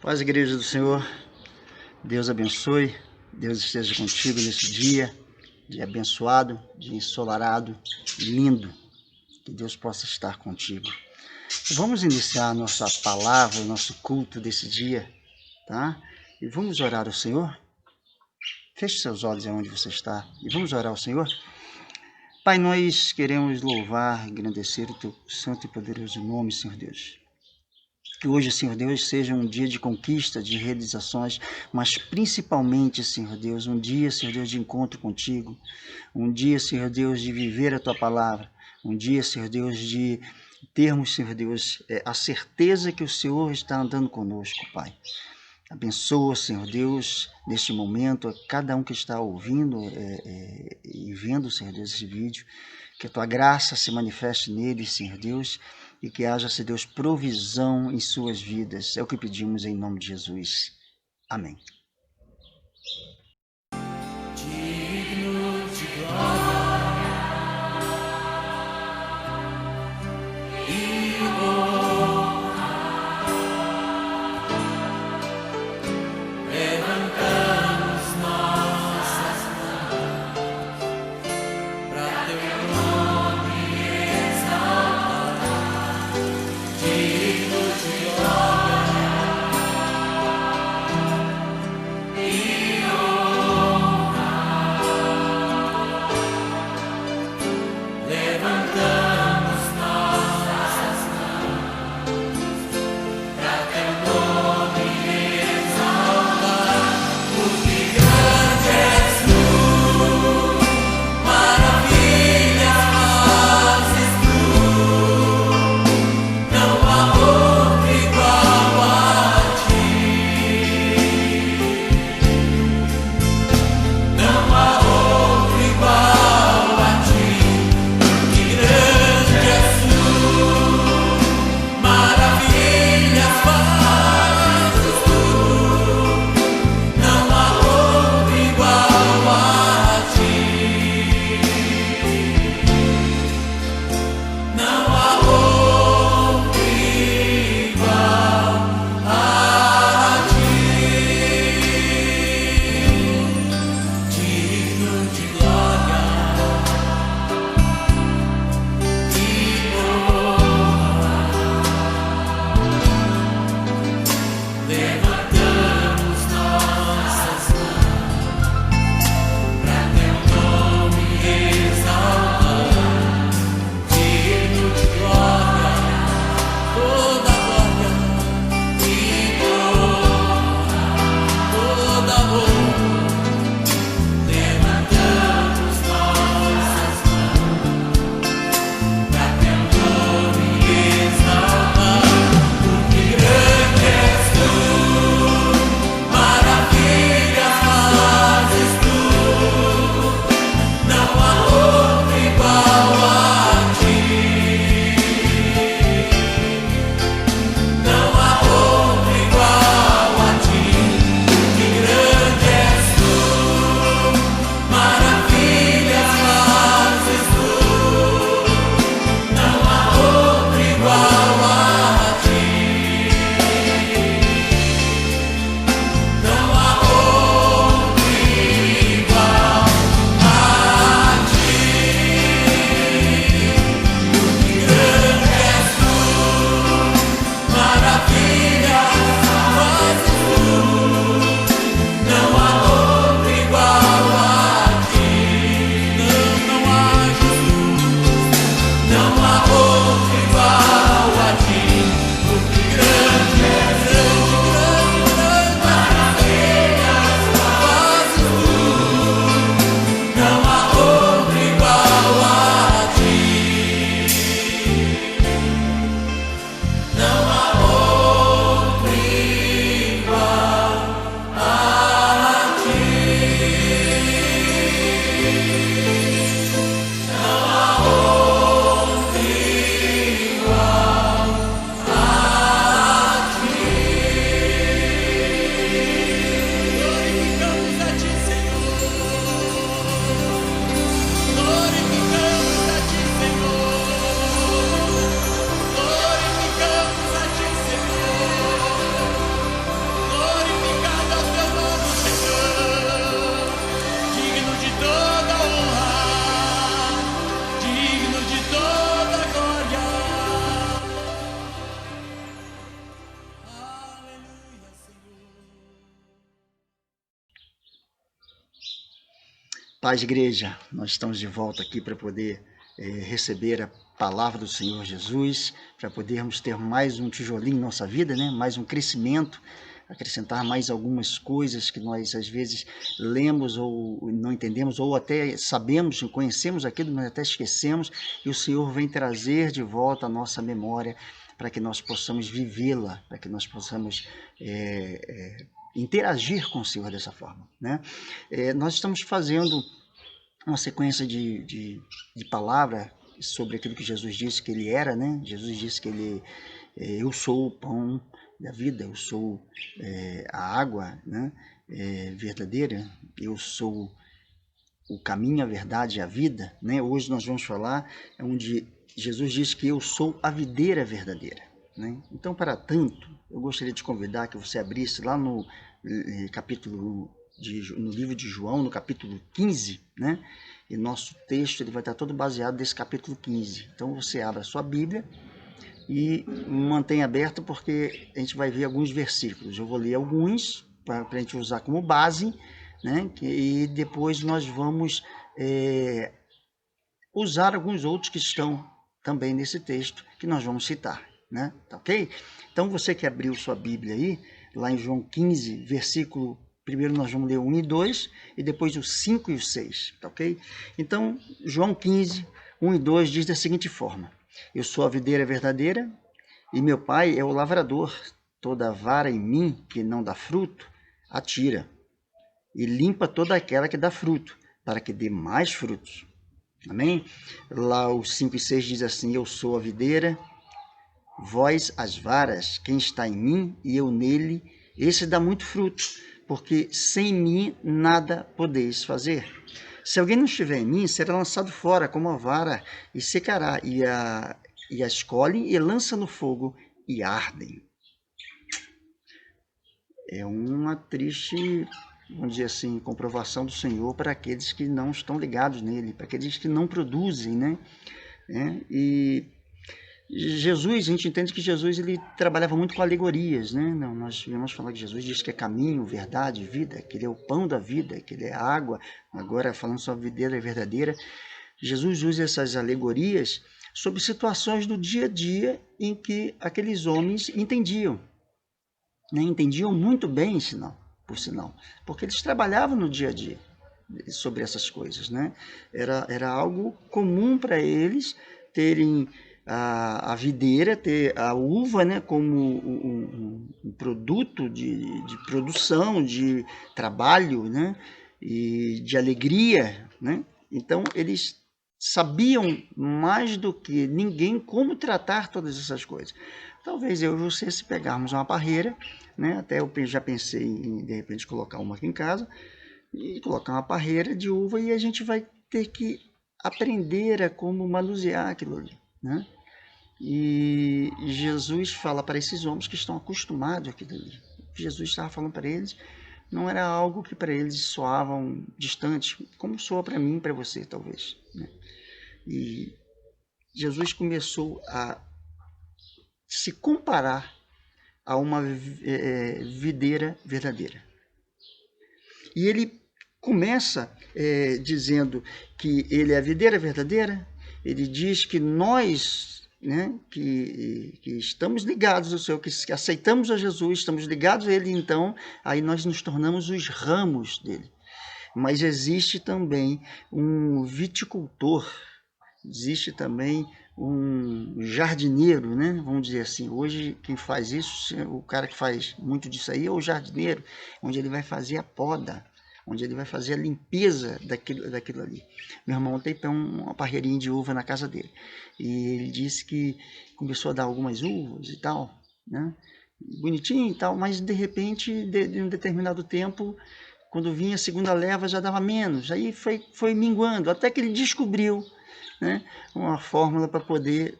Paz, igreja do Senhor, Deus abençoe, Deus esteja contigo nesse dia abençoado, dia ensolarado, lindo, que Deus possa estar contigo. Vamos iniciar nossa palavra, nosso culto desse dia, tá? E vamos orar ao Senhor? Feche seus olhos aonde você está e vamos orar ao Senhor? Pai, nós queremos louvar, agradecer o teu santo e poderoso nome, Senhor Deus. Que hoje, Senhor Deus, seja um dia de conquista, de realizações, mas principalmente, Senhor Deus, um dia, Senhor Deus, de encontro contigo, um dia, Senhor Deus, de viver a tua palavra, um dia, Senhor Deus, de termos, Senhor Deus, a certeza que o Senhor está andando conosco, Pai. Abençoa, Senhor Deus, neste momento, a cada um que está ouvindo e vendo, Senhor Deus, esse vídeo, que a tua graça se manifeste neles, Senhor Deus, e que haja, Senhor Deus, provisão em suas vidas. É o que pedimos em nome de Jesus. Amém. Digno de glória e honra, levantamos nossas mãos para teu nome exaltar. Digno de glória e honra. Paz, igreja, nós estamos de volta aqui para poder receber a palavra do Senhor Jesus, para podermos ter mais um tijolinho em nossa vida, né? Mais um crescimento, acrescentar mais algumas coisas que nós às vezes lemos ou não entendemos, ou até sabemos, conhecemos aquilo, mas até esquecemos, e o Senhor vem trazer de volta a nossa memória para que nós possamos vivê-la, para que nós possamos interagir com o Senhor dessa forma, né? Nós estamos fazendo uma sequência de palavra sobre aquilo que Jesus disse que ele era, né? Jesus disse que eu sou o pão da vida, eu sou a água, né? Verdadeira, eu sou o caminho, a verdade e a vida, né? Hoje nós vamos falar onde Jesus diz que eu sou a videira verdadeira, né? Então, para tanto, eu gostaria de convidar que você abrisse lá no no livro de João, no capítulo 15, né? E nosso texto ele vai estar todo baseado nesse capítulo 15. Então, você abre a sua Bíblia e mantém aberto, porque a gente vai ver alguns versículos. Eu vou ler alguns para a gente usar como base, né? E depois nós vamos usar alguns outros que estão também nesse texto, que nós vamos citar, né? Tá ok? Então, você que abriu sua Bíblia aí, lá em João 15, versículo, primeiro nós vamos ler o 1 e 2, e depois o 5 e o 6, tá ok? Então, João 15, 1 e 2 diz da seguinte forma: eu sou a videira verdadeira, e meu pai é o lavrador. Toda vara em mim que não dá fruto, atira, e limpa toda aquela que dá fruto, para que dê mais frutos. Amém? Lá o 5 e 6 diz assim: eu sou a videira, vós as varas, quem está em mim e eu nele, esse dá muito fruto, porque sem mim nada podeis fazer. Se alguém não estiver em mim, será lançado fora como a vara e secará, e a escolhem e lança no fogo e ardem. É uma triste, vamos dizer assim, comprovação do Senhor para aqueles que não estão ligados nele, para aqueles que não produzem, né? E Jesus, a gente entende que Jesus ele trabalhava muito com alegorias, né? Não, nós vamos falar que Jesus diz que é caminho, verdade, vida, que ele é o pão da vida, que ele é a água. Agora, falando sobre a videira verdadeira, Jesus usa essas alegorias sobre situações do dia a dia em que aqueles homens entendiam, né? Entendiam muito bem, por sinal, porque eles trabalhavam no dia a dia sobre essas coisas, né? Era algo comum para eles terem a videira, ter a uva, né, como um produto de produção, de trabalho, né, e de alegria, né? Então, eles sabiam mais do que ninguém como tratar todas essas coisas. Talvez eu e você, se pegarmos uma parreira, né, até eu já pensei em, de repente, colocar uma aqui em casa, e colocar uma parreira de uva, e a gente vai ter que aprender a como manusear aquilo ali, né? E Jesus fala para esses homens que estão acostumados àquilo ali. O que Jesus estava falando para eles não era algo que para eles soavam distante, como soa para mim e para você, talvez, né? E Jesus começou a se comparar a uma videira verdadeira. E ele começa dizendo que ele é a videira verdadeira. Ele diz que nós, né, que estamos ligados ao Senhor, que aceitamos a Jesus, estamos ligados a Ele, então, aí nós nos tornamos os ramos dele. Mas existe também um viticultor, existe também um jardineiro, né? Vamos dizer assim. Hoje quem faz isso, o cara que faz muito disso aí é o jardineiro, onde ele vai fazer a poda, onde ele vai fazer a limpeza daquilo ali. Meu irmão tem uma parreirinha de uva na casa dele, e ele disse que começou a dar algumas uvas e tal, né? Bonitinho e tal, mas de repente, de um determinado tempo, quando vinha a segunda leva já dava menos, aí foi minguando, até que ele descobriu, né, uma fórmula para poder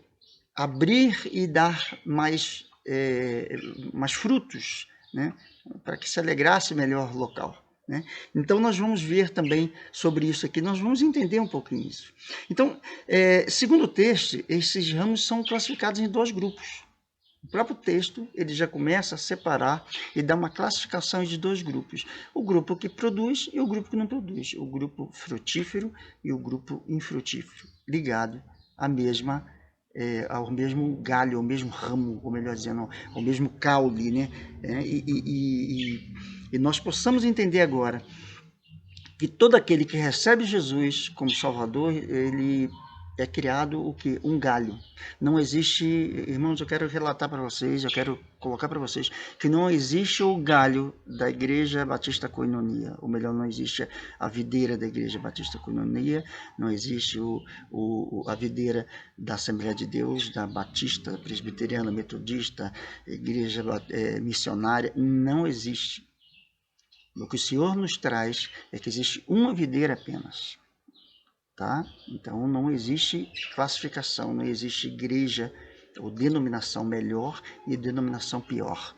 abrir e dar mais frutos, né, para que se alegrasse melhor o local, né? Então nós vamos ver também sobre isso aqui, nós vamos entender um pouquinho isso. Então, segundo o texto, esses ramos são classificados em dois grupos, O próprio texto, ele já começa a separar e dar uma classificação de dois grupos. O grupo que produz e o grupo que não produz. O grupo frutífero e o grupo infrutífero, ligado à mesma, ao mesmo galho, ao mesmo ramo, ou melhor dizendo, ao mesmo caule, né? E nós possamos entender agora que todo aquele que recebe Jesus como Salvador, ele é criado o que? Um galho. Não existe, irmãos, eu quero relatar para vocês, eu quero colocar para vocês que não existe o galho da Igreja Batista Koinonia, ou melhor, não existe a videira da Igreja Batista Koinonia, não existe a videira da Assembleia de Deus, da Batista, Presbiteriana, Metodista, Igreja Missionária, não existe. O que o Senhor nos traz é que existe uma videira apenas, tá? Então não existe classificação, não existe igreja ou denominação melhor e denominação pior.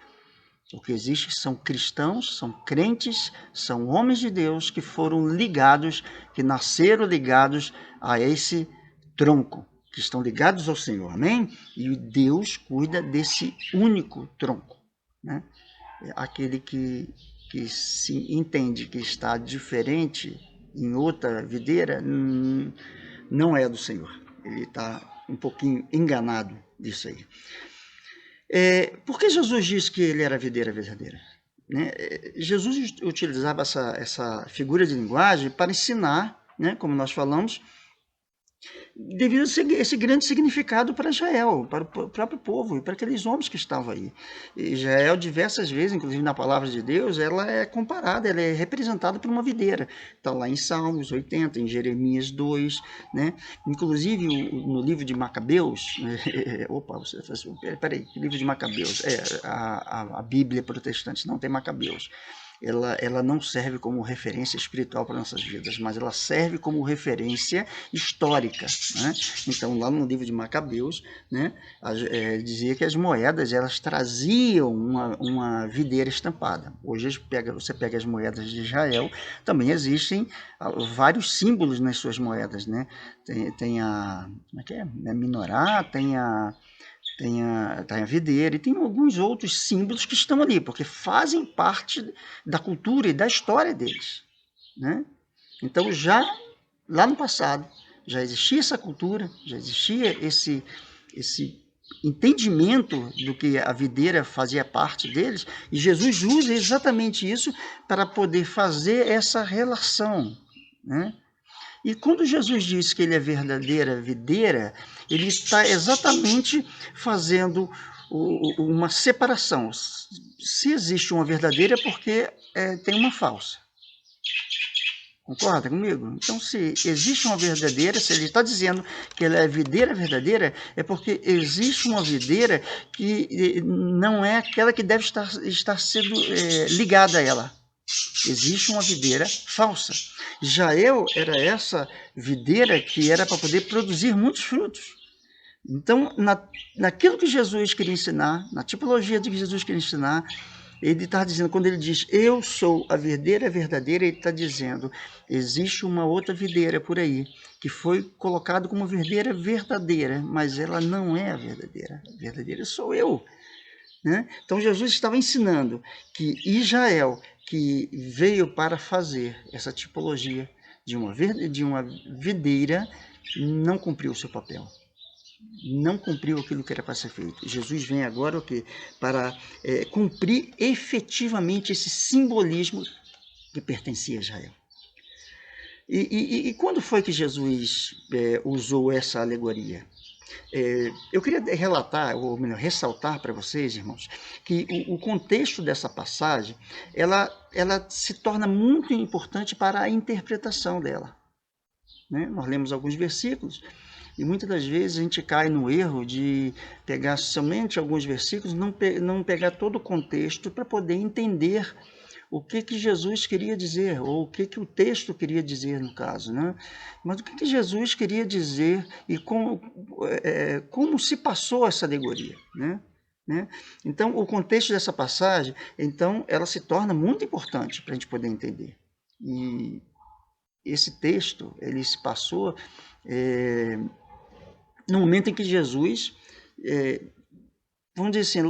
O que existe são cristãos, são crentes, são homens de Deus que foram ligados, que nasceram ligados a esse tronco, que estão ligados ao Senhor, amém? E Deus cuida desse único tronco, né? Aquele que se entende que está diferente em outra videira, não é do Senhor. Ele está um pouquinho enganado disso aí. Por que Jesus disse que ele era a videira verdadeira? Né? Jesus utilizava essa figura de linguagem para ensinar, né, como nós falamos, devido a esse grande significado para Israel, para o próprio povo e para aqueles homens que estavam aí. E Israel, diversas vezes, inclusive na palavra de Deus, ela é comparada, ela é representada por uma videira. Está lá em Salmos 80, em Jeremias 2, né? Inclusive no livro de Macabeus, opa, você faz, peraí, que livro de Macabeus? A Bíblia protestante não tem Macabeus. Ela não serve como referência espiritual para nossas vidas, mas ela serve como referência histórica, né? Então, lá no livro de Macabeus, né, dizia que as moedas elas traziam uma videira estampada. Hoje você pega as moedas de Israel, também existem vários símbolos nas suas moedas, né? Tem a, como é que é? A menorá, tem a videira e tem alguns outros símbolos que estão ali, porque fazem parte da cultura e da história deles, né? Então, já lá no passado, já existia essa cultura, já existia esse entendimento do que a videira fazia parte deles, e Jesus usa exatamente isso para poder fazer essa relação, né? E quando Jesus diz que ele é verdadeira videira, ele está exatamente fazendo uma separação. Se existe uma verdadeira, é porque tem uma falsa. Concorda comigo? Então, se existe uma verdadeira, se ele está dizendo que ela é videira verdadeira, é porque existe uma videira que não é aquela que deve estar sendo ligada a ela. Existe uma videira falsa. Israel era essa videira que era para poder produzir muitos frutos. Então, naquilo que Jesus queria ensinar, na tipologia de que Jesus queria ensinar, ele está dizendo, quando ele diz, eu sou a videira verdadeira, ele está dizendo, existe uma outra videira por aí, que foi colocada como videira verdadeira, mas ela não é a verdadeira. A verdadeira sou eu. Né? Então, Jesus estava ensinando que Israel, que veio para fazer essa tipologia de uma videira, não cumpriu o seu papel. Não cumpriu aquilo que era para ser feito. Jesus vem agora o quê? Para cumprir efetivamente esse simbolismo que pertencia a Israel. E quando foi que Jesus usou essa alegoria? Eu queria relatar, ou melhor, ressaltar para vocês, irmãos, que o contexto dessa passagem, ela se torna muito importante para a interpretação dela. Né? Nós lemos alguns versículos, e muitas das vezes a gente cai no erro de pegar somente alguns versículos, não pegar todo o contexto para poder entender o que Jesus queria dizer, ou o que o texto queria dizer no caso, né? Mas o que Jesus queria dizer e como se passou essa alegoria, né? Então, o contexto dessa passagem, então, ela se torna muito importante para a gente poder entender. E esse texto, ele se passou no momento em que Jesus vamos dizer assim,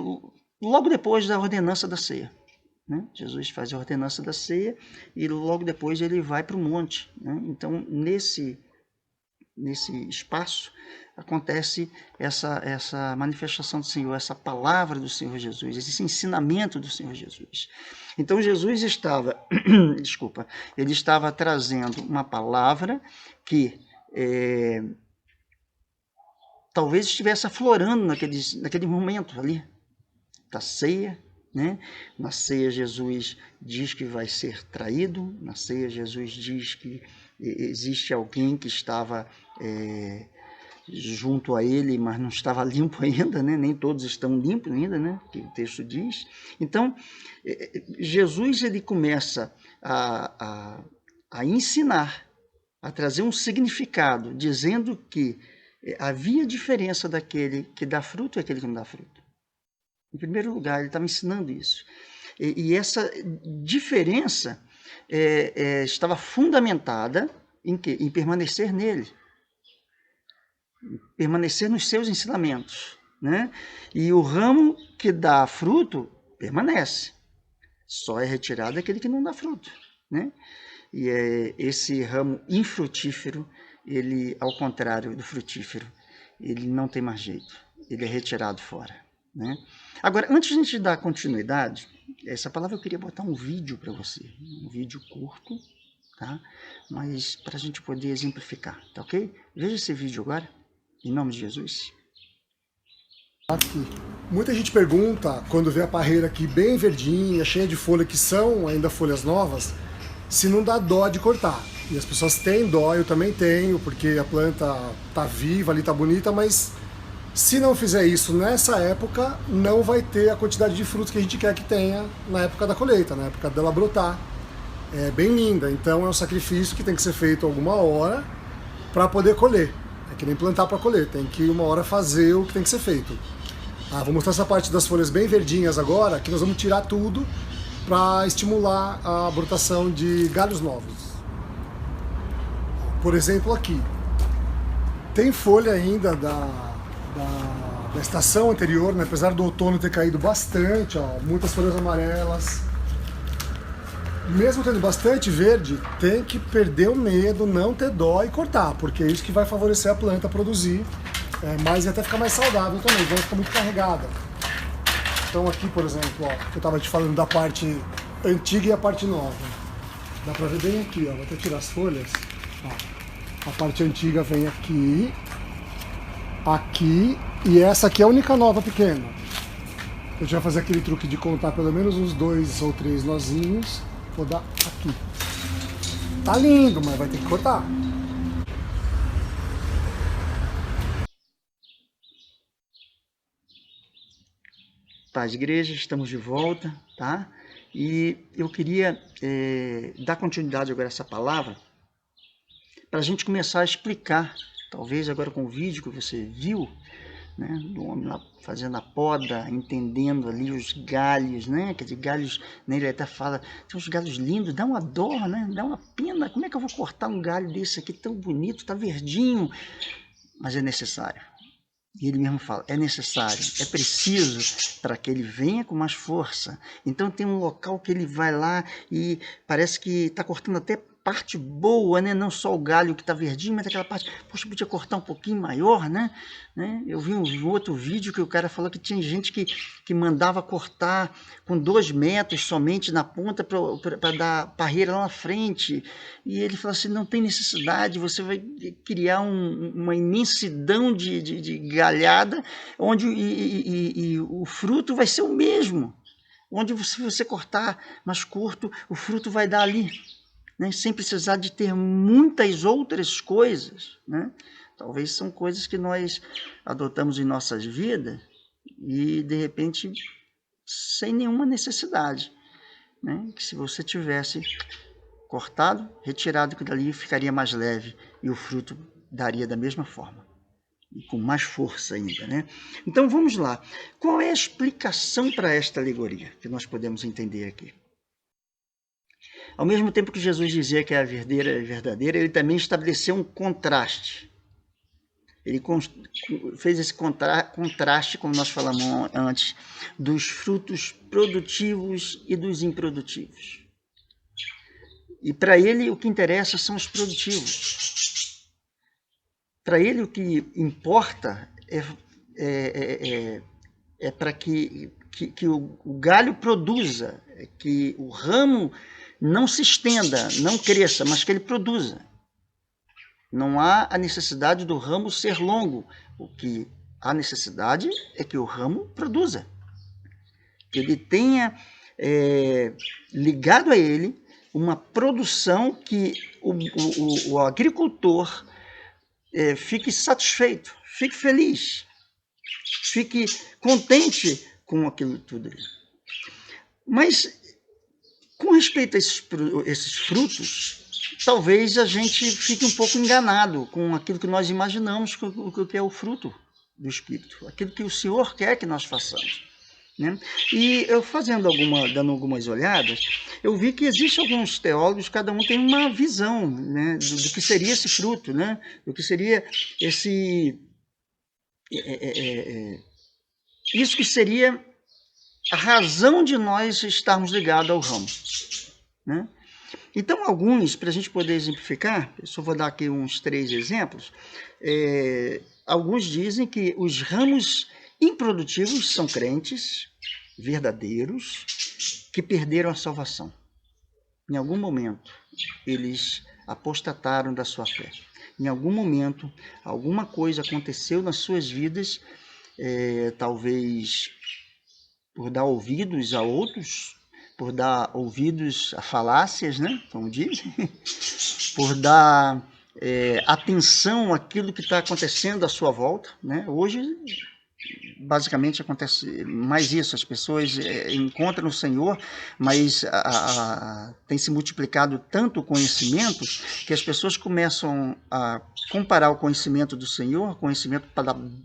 logo depois da ordenança da ceia. Né? Jesus faz a ordenança da ceia e logo depois ele vai para o monte. Né? Então, nesse espaço, acontece essa manifestação do Senhor, essa palavra do Senhor Jesus, esse ensinamento do Senhor Jesus. Então, Jesus estava, ele estava trazendo uma palavra que talvez estivesse aflorando naquele momento ali, da ceia, né? Na ceia Jesus diz que vai ser traído, na ceia Jesus diz que existe alguém que estava junto a ele, mas não estava limpo ainda, né? Nem todos estão limpos ainda, né? Que o texto diz. Então, Jesus ele começa a ensinar, a trazer um significado, dizendo que havia diferença daquele que dá fruto e aquele que não dá fruto. Em primeiro lugar, ele estava ensinando isso. E essa diferença estava fundamentada em quê? Em permanecer nele. Permanecer nos seus ensinamentos. Né? E o ramo que dá fruto permanece. Só é retirado aquele que não dá fruto. Né? E esse ramo infrutífero, ele, ao contrário do frutífero, ele não tem mais jeito. Ele é retirado fora. Né? Agora, antes de a gente dar continuidade, essa palavra eu queria botar um vídeo para você, um vídeo curto, tá? Mas para a gente poder exemplificar, tá ok? Veja esse vídeo agora, em nome de Jesus. Aqui. Muita gente pergunta, quando vê a parreira aqui bem verdinha, cheia de folha, que são ainda folhas novas, se não dá dó de cortar. E as pessoas têm dó, eu também tenho, porque a planta tá viva ali, tá bonita, mas se não fizer isso nessa época, não vai ter a quantidade de frutos que a gente quer que tenha na época da colheita, na época dela brotar. É bem linda, então é um sacrifício que tem que ser feito alguma hora para poder colher. É que nem plantar para colher, tem que uma hora fazer o que tem que ser feito. Vou mostrar essa parte das folhas bem verdinhas agora, que nós vamos tirar tudo para estimular a brotação de galhos novos. Por exemplo, aqui tem folha ainda da estação anterior, né? Apesar do outono ter caído bastante, ó, muitas folhas amarelas. Mesmo tendo bastante verde, tem que perder o medo, não ter dó e cortar, porque é isso que vai favorecer a planta a produzir mais e até ficar mais saudável também, vai ficar muito carregada. Então aqui, por exemplo, ó, eu estava te falando da parte antiga e a parte nova. Dá pra ver bem aqui, ó, vou até tirar as folhas. Ó, a parte antiga vem aqui, aqui, e essa aqui é a única nova pequena. A gente vai fazer aquele truque de contar pelo menos uns 2 ou 3 nozinhos. Vou dar aqui. Tá lindo, mas vai ter que cortar. Paz, igreja, estamos de volta, tá? E eu queria dar continuidade agora a essa palavra para a gente começar a explicar, talvez agora com o vídeo que você viu, né, do homem lá fazendo a poda, entendendo ali os galhos, né, quer dizer, galhos, né, ele até fala, tem uns galhos lindos, dá uma dor, né, dá uma pena, como é que eu vou cortar um galho desse aqui tão bonito, tá verdinho, mas é necessário. E ele mesmo fala, é necessário, é preciso para que ele venha com mais força. Então tem um local que ele vai lá e parece que está cortando até parte boa, né? Não só o galho que está verdinho, mas aquela parte, poxa, podia cortar um pouquinho maior, né? Eu vi um outro vídeo que o cara falou que tinha gente que mandava cortar com 2 metros somente na ponta para dar parreira lá na frente. E ele falou assim, não tem necessidade, você vai criar uma imensidão de galhada, onde o fruto vai ser o mesmo. Onde se você cortar mais curto, o fruto vai dar ali. Né, sem precisar de ter muitas outras coisas, né? Talvez são coisas que nós adotamos em nossas vidas e, de repente, sem nenhuma necessidade, né? Que se você tivesse cortado, retirado aquilo dali, ficaria mais leve e o fruto daria da mesma forma e com mais força ainda, né? Então, vamos lá. Qual é a explicação para esta alegoria que nós podemos entender aqui? Ao mesmo tempo que Jesus dizia que a videira é verdadeira, ele também estabeleceu um contraste. Ele fez esse contraste, como nós falamos antes, dos frutos produtivos e dos improdutivos. E para ele o que interessa são os produtivos. Para ele o que importa é para que o galho produza, que o ramo não se estenda, não cresça, mas que ele produza. Não há a necessidade do ramo ser longo. O que há necessidade é que o ramo produza. Que ele tenha ligado a ele uma produção que o agricultor fique satisfeito, fique feliz, fique contente com aquilo tudo. Mas, com respeito a esses frutos, talvez a gente fique um pouco enganado com aquilo que nós imaginamos que é o fruto do Espírito, aquilo que o Senhor quer que nós façamos. Né? E eu dando algumas olhadas, eu vi que existem alguns teólogos, cada um tem uma visão, né, do que seria esse fruto, né, do que seria isso que seria a razão de nós estarmos ligados ao ramo. Né? Então, alguns, para a gente poder exemplificar, eu só vou dar aqui uns 3 exemplos, alguns dizem que os ramos improdutivos são crentes verdadeiros que perderam a salvação. Em algum momento, eles apostataram da sua fé. Em algum momento, alguma coisa aconteceu nas suas vidas, talvez por dar ouvidos a outros, por dar ouvidos a falácias, né, como dizem, por dar atenção àquilo que está acontecendo à sua volta. Né? Hoje, basicamente, acontece mais isso. As pessoas encontram o Senhor, mas tem se multiplicado tanto o conhecimento que as pessoas começam a comparar o conhecimento do Senhor, o conhecimento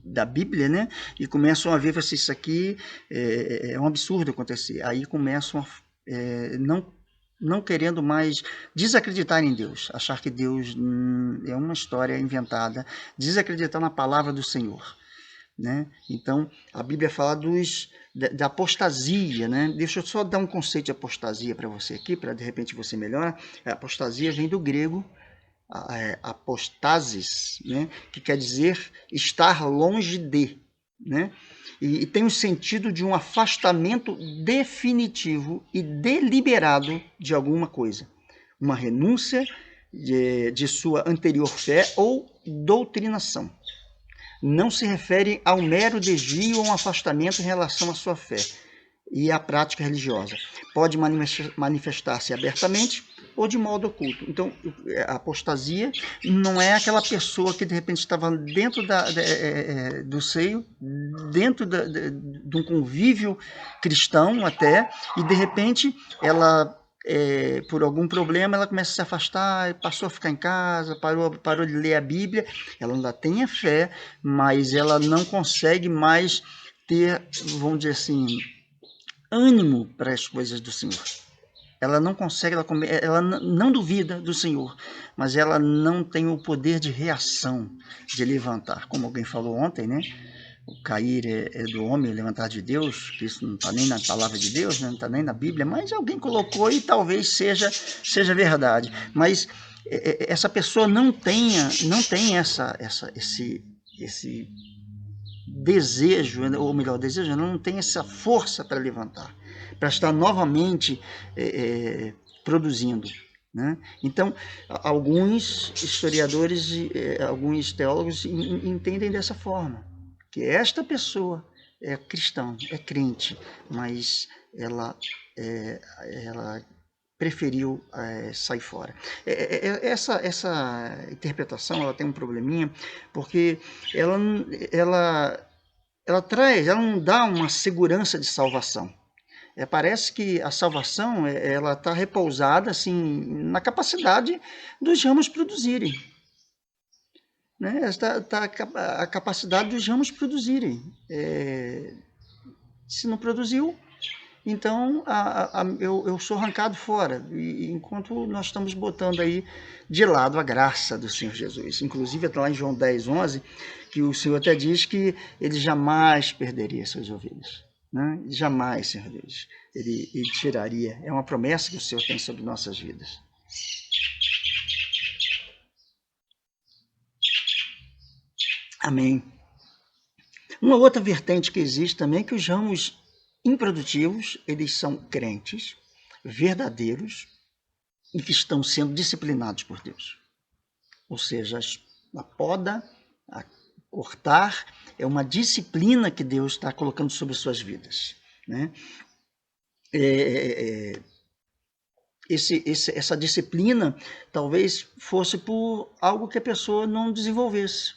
da Bíblia, né? E começam a ver se isso aqui é um absurdo acontecer. Aí começam não querendo mais desacreditar em Deus, achar que Deus é uma história inventada, desacreditar na palavra do Senhor. Né? Então, a Bíblia fala da apostasia. Né? Deixa eu só dar um conceito de apostasia para você aqui, para de repente você melhorar. A apostasia vem do grego apostasis, né? Que quer dizer estar longe de. Né? E tem o sentido de um afastamento definitivo e deliberado de alguma coisa. Uma renúncia de sua anterior fé ou doutrinação. Não se refere ao mero desvio ou um afastamento em relação à sua fé e à prática religiosa. Pode manifestar-se abertamente ou de modo oculto. Então, a apostasia não é aquela pessoa que de repente estava dentro do seio, dentro de um convívio cristão até, e de repente ela... por algum problema, ela começa a se afastar, passou a ficar em casa, parou de ler a Bíblia. Ela ainda tem a fé, mas ela não consegue mais ter, vamos dizer assim, ânimo para as coisas do Senhor. Ela não consegue, ela não duvida do Senhor, mas ela não tem o poder de reação, de levantar. Como alguém falou ontem, né? O cair é do homem, o levantar de Deus, que isso não está nem na palavra de Deus, né? Não está nem na Bíblia, mas alguém colocou e talvez seja verdade. Mas essa pessoa não tem esse desejo, ou melhor, desejo, não tem essa força para levantar, para estar novamente produzindo. Né? Então, alguns historiadores, alguns teólogos entendem dessa forma. Que esta pessoa é cristã, é crente, mas ela preferiu sair fora. Essa interpretação ela tem um probleminha, porque ela não dá uma segurança de salvação. Parece que a salvação ela está repousada assim, na capacidade dos ramos produzirem. Né? A capacidade dos ramos produzirem. Se não produziu, então eu sou arrancado fora, e enquanto nós estamos botando aí de lado a graça do Senhor Jesus. Inclusive, está lá em João 10:11, que o Senhor até diz que ele jamais perderia suas ovelhas, né? Jamais, Senhor Deus, ele tiraria. É uma promessa que o Senhor tem sobre nossas vidas. Amém. Uma outra vertente que existe também é que os ramos improdutivos, eles são crentes, verdadeiros e que estão sendo disciplinados por Deus. Ou seja, a poda, a cortar, é uma disciplina que Deus está colocando sobre suas vidas, né? Essa disciplina talvez fosse por algo que a pessoa não desenvolvesse.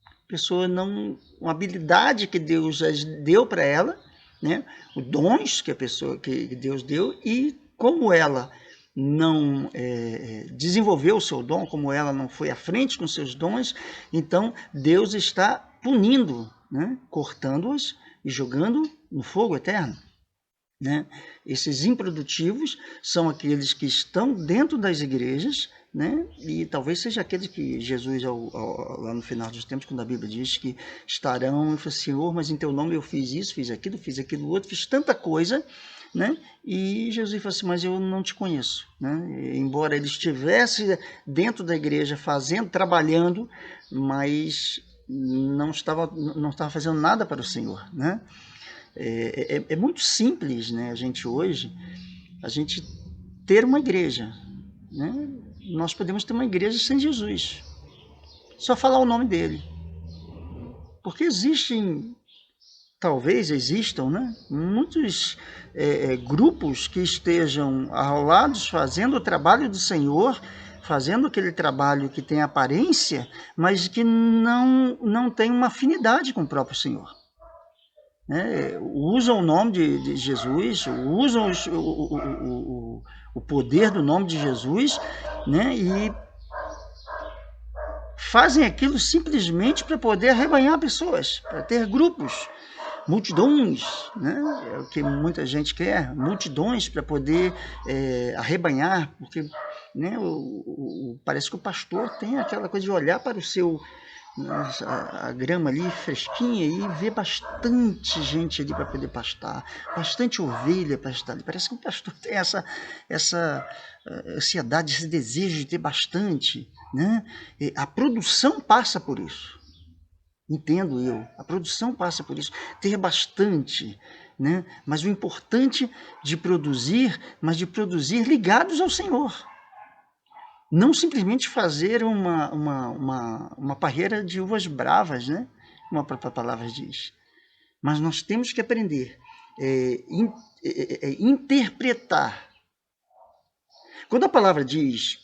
A pessoa não, uma habilidade que Deus deu para ela, né? Os dons que Deus deu, e como ela não desenvolveu o seu dom, como ela não foi à frente com seus dons, então Deus está punindo, né? Cortando-as e jogando no fogo eterno, né? Esses improdutivos são aqueles que estão dentro das igrejas, né? E talvez seja aqueles que Jesus, lá no final dos tempos, quando a Bíblia diz que estarão, e fala, Senhor, mas em teu nome eu fiz isso, fiz aquilo outro, fiz tanta coisa, né? E Jesus fala assim, mas eu não te conheço, né? Embora ele estivesse dentro da igreja fazendo, trabalhando, mas não estava fazendo nada para o Senhor, né? É muito simples, né? A gente ter uma igreja, né? Nós podemos ter uma igreja sem Jesus, só falar o nome dele, porque talvez existam, né? Muitos grupos que estejam arrolados fazendo o trabalho do Senhor, fazendo aquele trabalho que tem aparência, mas que não tem uma afinidade com o próprio Senhor. Usam o nome de Jesus, usam o poder do nome de Jesus, né? E fazem aquilo simplesmente para poder arrebanhar pessoas, para ter grupos, multidões, né? É o que muita gente quer, multidões para poder arrebanhar, porque, né, parece que o pastor tem aquela coisa de olhar para o seu... a grama ali fresquinha e ver bastante gente ali para poder pastar, bastante ovelha para estar ali. Parece que o pastor tem essa ansiedade, esse desejo de ter bastante, né? A produção passa por isso, entendo eu, a produção passa por isso, ter bastante, né? Mas o importante de produzir, ligados ao Senhor. Não simplesmente fazer uma parreira de uvas bravas, né? Como a própria palavra diz. Mas nós temos que aprender interpretar. Quando a palavra diz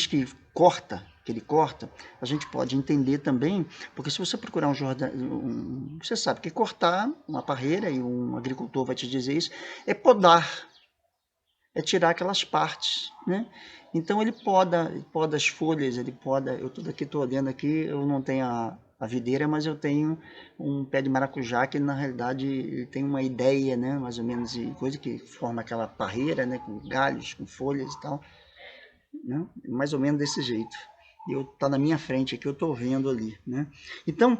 que ele corta, a gente pode entender também, porque se você procurar você sabe que cortar uma parreira, e um agricultor vai te dizer isso, é podar. É tirar aquelas partes, né? Então ele poda as folhas, eu estou olhando aqui, eu não tenho a videira, mas eu tenho um pé de maracujá que na realidade ele tem uma ideia, né, mais ou menos, de coisa que forma aquela parreira, né, com galhos, com folhas e tal, né? Mais ou menos desse jeito. Tá na minha frente aqui, eu estou vendo ali, né? Então,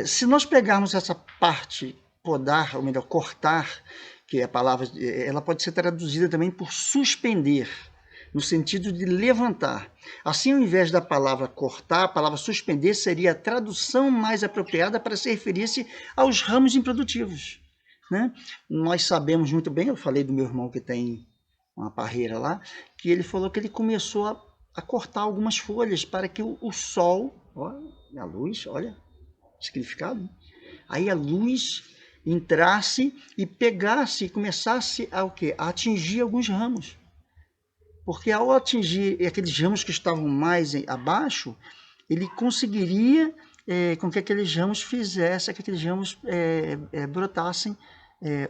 se nós pegarmos essa parte, podar, ou melhor, cortar, que a palavra, ela pode ser traduzida também por suspender, no sentido de levantar. Assim, ao invés da palavra cortar, a palavra suspender seria a tradução mais apropriada para se referir-se aos ramos improdutivos, né? Nós sabemos muito bem, eu falei do meu irmão que tem uma parreira lá, que ele falou que ele começou a cortar algumas folhas para que o sol, a luz, olha, significado, aí a luz entrasse e pegasse e começasse a atingir alguns ramos. Porque ao atingir aqueles ramos que estavam mais abaixo, ele conseguiria com que aqueles ramos brotassem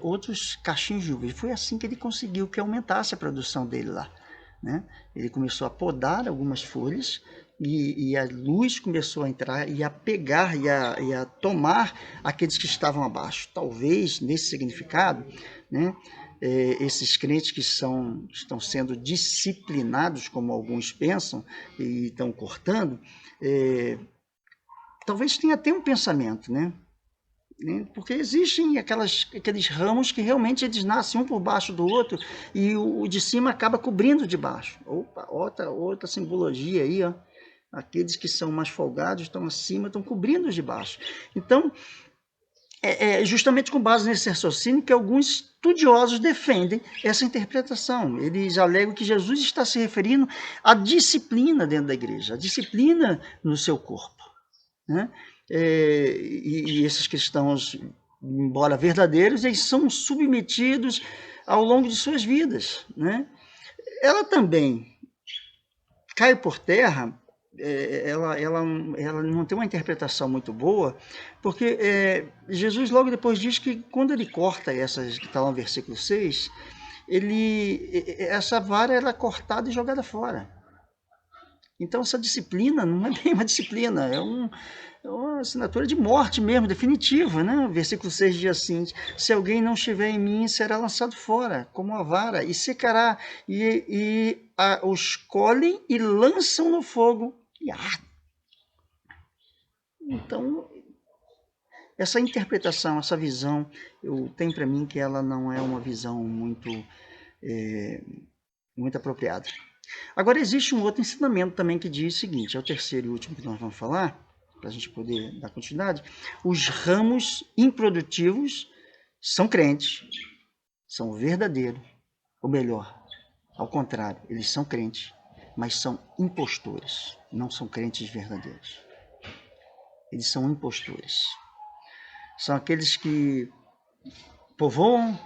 outros cachinhos de uva. E foi assim que ele conseguiu que aumentasse a produção dele lá, né? Ele começou a podar algumas folhas e a luz começou a entrar e a pegar e a tomar aqueles que estavam abaixo. Talvez, nesse significado, né, esses crentes que estão sendo disciplinados, como alguns pensam, e estão cortando, talvez tenha até um pensamento, né? Porque existem aqueles ramos que realmente eles nascem um por baixo do outro e o de cima acaba cobrindo o de baixo. Opa, outra simbologia aí, ó. Aqueles que são mais folgados estão acima, estão cobrindo os de baixo. Então, é justamente com base nesse raciocínio que alguns estudiosos defendem essa interpretação. Eles alegam que Jesus está se referindo à disciplina dentro da igreja, a disciplina no seu corpo, né? E esses cristãos, embora verdadeiros, eles são submetidos ao longo de suas vidas, né? Ela também cai por terra, ela não tem uma interpretação muito boa, porque Jesus logo depois diz que quando ele corta essas, que está lá no versículo 6, essa vara era cortada e jogada fora. Então essa disciplina não é bem uma disciplina, é uma assinatura de morte mesmo, definitiva, né? O versículo 6 diz assim: se alguém não estiver em mim, será lançado fora, como a vara, e secará, os colhem e lançam no fogo e ardem. Então, essa interpretação, essa visão, eu tenho para mim que ela não é uma visão muito apropriada. Agora, existe um outro ensinamento também que diz o seguinte, é o terceiro e último que nós vamos falar, para a gente poder dar continuidade. Os ramos improdutivos são crentes, são verdadeiros, ou melhor, ao contrário, eles são crentes, mas são impostores, não são crentes verdadeiros. Eles são impostores. São aqueles que povoam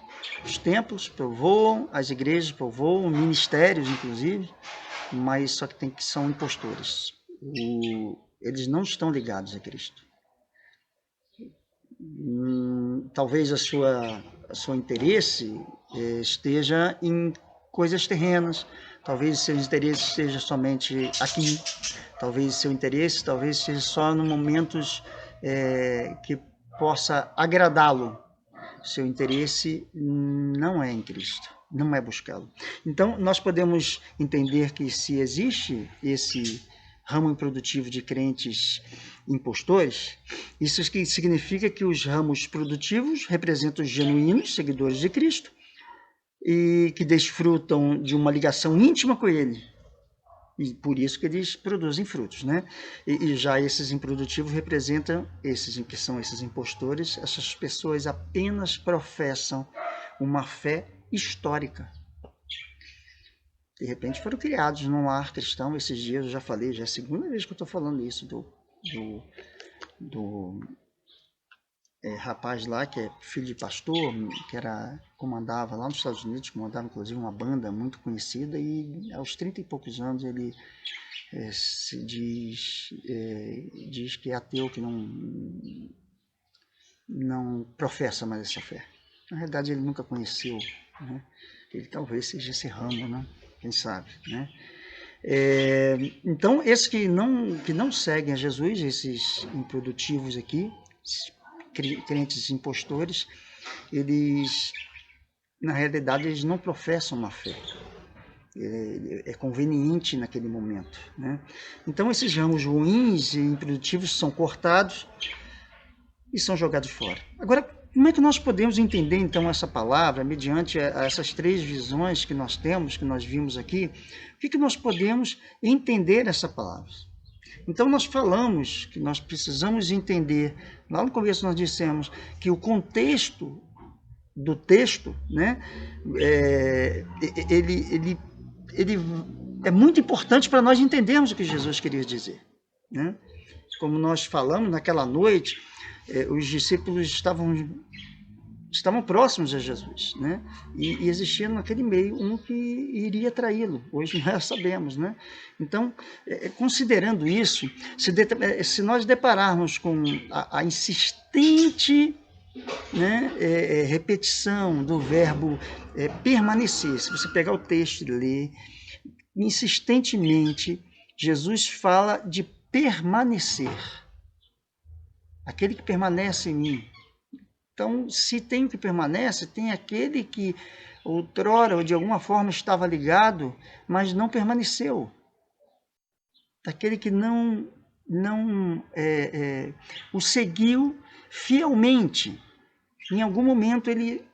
os templos, povoam as igrejas, povoam ministérios, inclusive, mas só que são impostores. Eles não estão ligados a Cristo. Talvez a sua interesse esteja em coisas terrenas, talvez seu interesse esteja somente aqui, talvez seu interesse esteja só em momentos que possa agradá-lo. Seu interesse não é em Cristo, não é buscá-lo. Então, nós podemos entender que se existe esse ramo improdutivo de crentes impostores, isso significa que os ramos produtivos representam os genuínos seguidores de Cristo e que desfrutam de uma ligação íntima com Ele. E por isso que eles produzem frutos, né? E já esses improdutivos representam esses que são esses impostores. Essas pessoas apenas professam uma fé histórica. De repente foram criados num lar cristão. Esses dias eu já falei, já é a segunda vez que eu estou falando isso do rapaz lá que é filho de pastor, que comandava lá nos Estados Unidos, comandava inclusive uma banda muito conhecida, e aos 30 e poucos anos ele se diz que é ateu, que não professa mais essa fé. Na realidade ele nunca conheceu, né? Ele talvez seja esse ramo, né? Quem sabe, né? Então esses que não seguem a Jesus, esses improdutivos aqui, crentes impostores, eles, na realidade, eles não professam uma fé. É conveniente naquele momento, né? Então, esses ramos ruins e improdutivos são cortados e são jogados fora. Agora, como é que nós podemos entender, então, essa palavra, mediante essas três visões que nós temos, que nós vimos aqui? O que nós podemos entender essa palavra? Então, nós falamos que nós precisamos entender, lá no começo nós dissemos que o contexto do texto, né, ele é muito importante para nós entendermos o que Jesus queria dizer, né? Como nós falamos, naquela noite, os discípulos estavam próximos a Jesus, né? E existia naquele meio um que iria traí-lo. Hoje nós sabemos, né? Então, considerando isso, se nós depararmos com a insistente, né, repetição do verbo permanecer, se você pegar o texto e ler insistentemente Jesus fala de permanecer. Aquele que permanece em mim. Então, se tem o que permanece, tem aquele que outrora ou de alguma forma estava ligado, mas não permaneceu. Daquele que não o seguiu fielmente. Em algum momento ele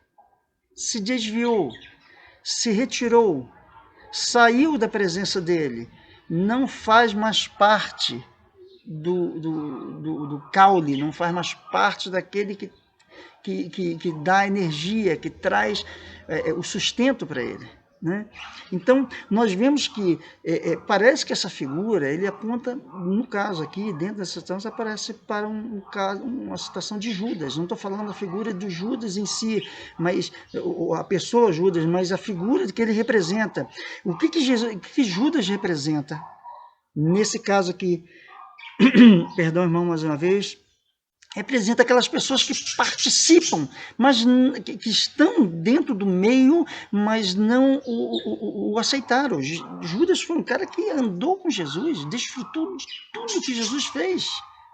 se desviou, se retirou, saiu da presença dele, não faz mais parte do caule, não faz mais parte daquele que dá energia, que traz o sustento para ele. Né? Então, nós vemos que parece que essa figura, ele aponta, no caso aqui, dentro dessa situação, aparece para uma situação de Judas. Não estou falando da figura do Judas em si, mas a pessoa Judas, mas a figura que ele representa. O que Judas representa? Nesse caso aqui, perdão, irmão, mais uma vez, representa aquelas pessoas que participam, mas que estão dentro do meio, mas não o aceitaram. Judas foi um cara que andou com Jesus, desfrutou de tudo que Jesus fez,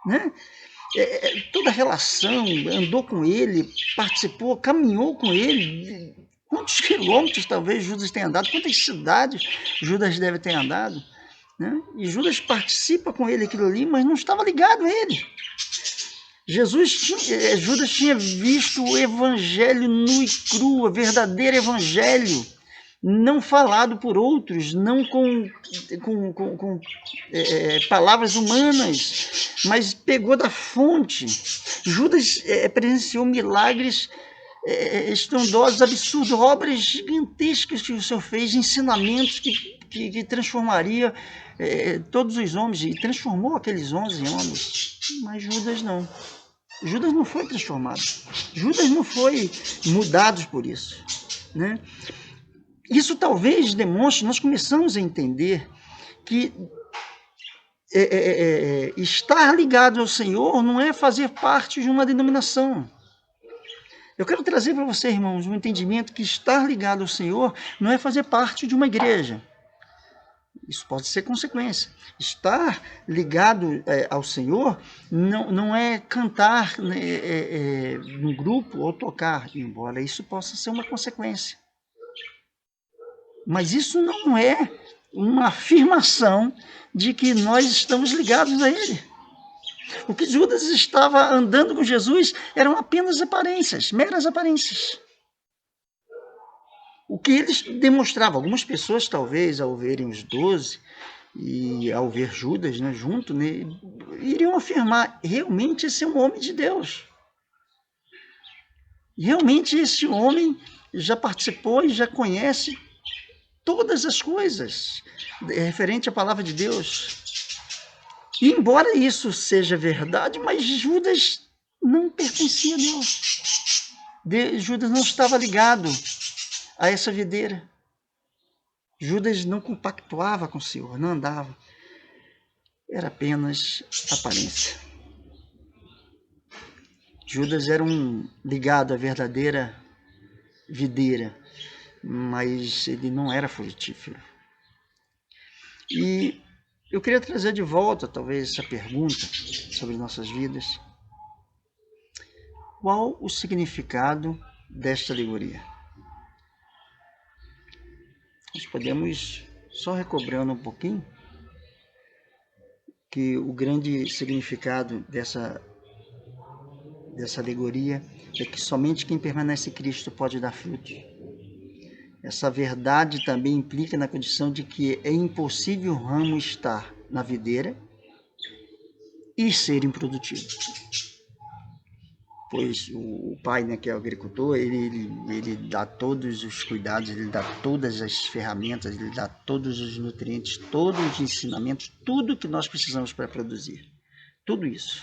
né? Toda a relação, andou com ele, participou, caminhou com ele. Quantos quilômetros talvez Judas tenha andado, quantas cidades Judas deve ter andado, né? E Judas participa com ele aquilo ali, mas não estava ligado a ele. Judas tinha visto o evangelho nu e cru, o verdadeiro evangelho, não falado por outros, não com palavras humanas, mas pegou da fonte. Judas presenciou milagres estrondosos, absurdos, obras gigantescas que o Senhor fez, ensinamentos que transformaria todos os homens, e transformou aqueles 11 homens, mas Judas não. Judas não foi transformado. Judas não foi mudado por isso, né? Isso talvez demonstre, nós começamos a entender que estar ligado ao Senhor não é fazer parte de uma denominação. Eu quero trazer para você, irmãos, um entendimento que estar ligado ao Senhor não é fazer parte de uma igreja. Isso pode ser consequência. Estar ligado ao Senhor não é cantar no grupo ou tocar, embora isso possa ser uma consequência. Mas isso não é uma afirmação de que nós estamos ligados a Ele. O que Judas estava andando com Jesus eram apenas aparências, meras aparências. O que eles demonstravam, algumas pessoas talvez ao verem os 12 e ao ver Judas, né, junto, né, iriam afirmar, realmente esse é um homem de Deus. Realmente esse homem já participou e já conhece todas as coisas referente à palavra de Deus. E embora isso seja verdade, mas Judas não pertencia a Deus. Judas não estava ligado a essa videira. Judas não compactuava com o Senhor, não andava. Era apenas aparência. Judas era ligado à verdadeira videira, mas ele não era frutífero. E eu queria trazer de volta, talvez, essa pergunta sobre nossas vidas. Qual o significado desta alegoria? Nós podemos, só recobrando um pouquinho, que o grande significado dessa alegoria é que somente quem permanece em Cristo pode dar frutos. Essa verdade também implica na condição de que é impossível o ramo estar na videira e ser improdutivo. Pois o pai, né, que é o agricultor, ele dá todos os cuidados, ele dá todas as ferramentas, ele dá todos os nutrientes, todos os ensinamentos, tudo que nós precisamos para produzir. Tudo isso.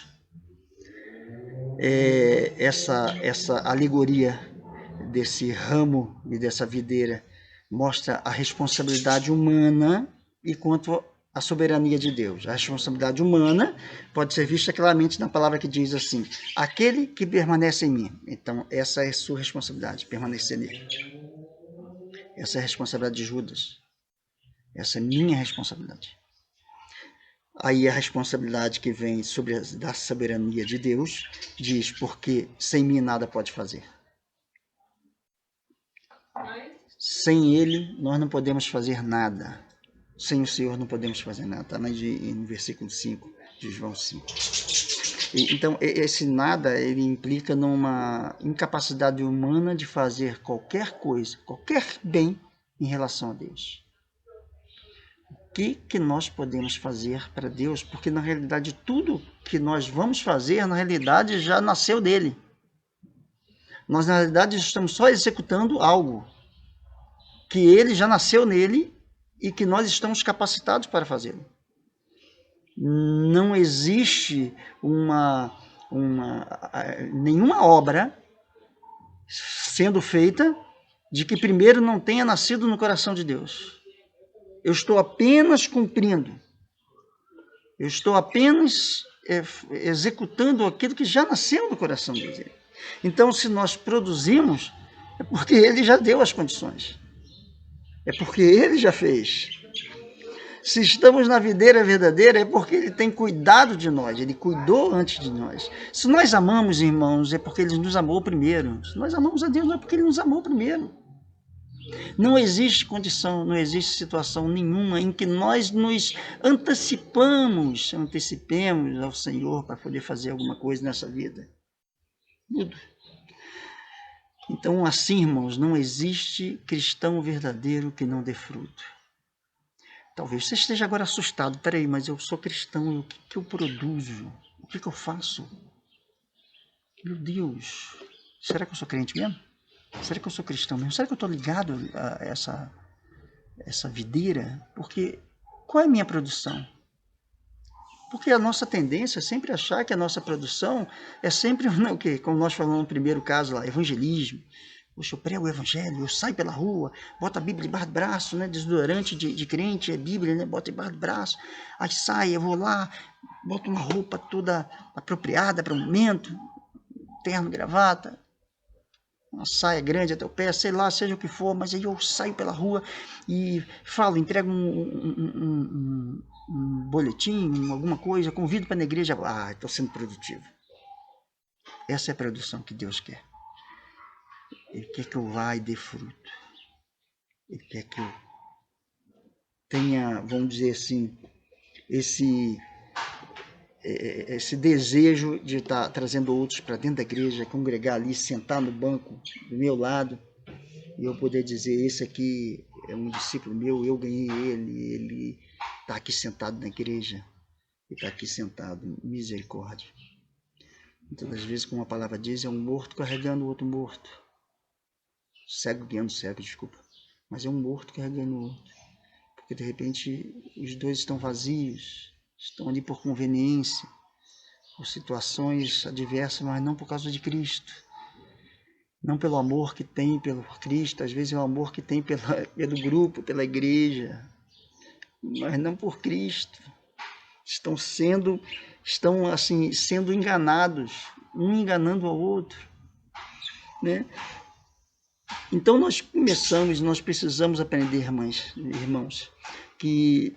Essa alegoria desse ramo e dessa videira mostra a responsabilidade humana e quanto à soberania de Deus. A responsabilidade humana pode ser vista claramente na palavra que diz assim: aquele que permanece em mim. Então, essa é a sua responsabilidade, permanecer nele. Essa é a responsabilidade de Judas. Essa é a minha responsabilidade. Aí a responsabilidade que vem da soberania de Deus diz, porque sem mim nada pode fazer. Sem Ele nós não podemos fazer nada. Sem o Senhor não podemos fazer nada. Está no versículo 5 de João 5. Então esse nada, ele implica numa incapacidade humana de fazer qualquer coisa, qualquer bem em relação a Deus. O que nós podemos fazer para Deus? Porque na realidade tudo que nós vamos fazer, na realidade já nasceu dele. Nós na realidade estamos só executando algo que ele já nasceu nele e que nós estamos capacitados para fazê-lo. Não existe nenhuma obra sendo feita de que primeiro não tenha nascido no coração de Deus. Eu estou apenas cumprindo. Eu estou apenas executando aquilo que já nasceu no coração dele. Então, se nós produzimos, é porque ele já deu as condições. É porque ele já fez. Se estamos na videira verdadeira, é porque ele tem cuidado de nós. Ele cuidou antes de nós. Se nós amamos, irmãos, é porque ele nos amou primeiro. Se nós amamos a Deus, não é porque ele nos amou primeiro. Não existe condição, não existe situação nenhuma em que nós nos antecipemos ao Senhor para poder fazer alguma coisa nessa vida. Tudo. Então, assim, irmãos, não existe cristão verdadeiro que não dê fruto. Talvez você esteja agora assustado. Peraí, mas eu sou cristão, o que eu produzo? O que eu faço? Meu Deus, será que eu sou crente mesmo? Será que eu sou cristão mesmo? Será que eu estou ligado a essa videira? Porque qual é a minha produção? Porque a nossa tendência é sempre achar que a nossa produção é sempre o quê? Como nós falamos no primeiro caso lá, evangelismo. Poxa, eu prego o evangelho, eu saio pela rua, boto a Bíblia debaixo do braço, né? Desodorante de crente é Bíblia, né? Bota debaixo do braço. Aí sai, eu vou lá, boto uma roupa toda apropriada para o momento, terno, gravata, uma saia grande até o pé, sei lá, seja o que for, mas aí eu saio pela rua e falo, entrego um boletim, alguma coisa, convido para a igreja, estou sendo produtivo. Essa é a produção que Deus quer. Ele quer que eu vá e dê fruto. Ele quer que eu tenha, vamos dizer assim, esse desejo de estar trazendo outros para dentro da igreja, congregar ali, sentar no banco do meu lado e eu poder dizer, esse aqui é um discípulo meu, eu ganhei ele está aqui sentado na igreja, ele está aqui sentado, misericórdia. Muitas das vezes, como a palavra diz, é um morto carregando o outro morto, cego guiando cego, desculpa, mas é um morto carregando o outro, porque de repente os dois estão vazios, estão ali por conveniência, por situações adversas, mas não por causa de Cristo. Não pelo amor que tem pelo Cristo, às vezes é o amor que tem pelo grupo, pela igreja, mas não por Cristo. Estão sendo enganados, um enganando ao outro, né? Então nós precisamos aprender, irmãos, que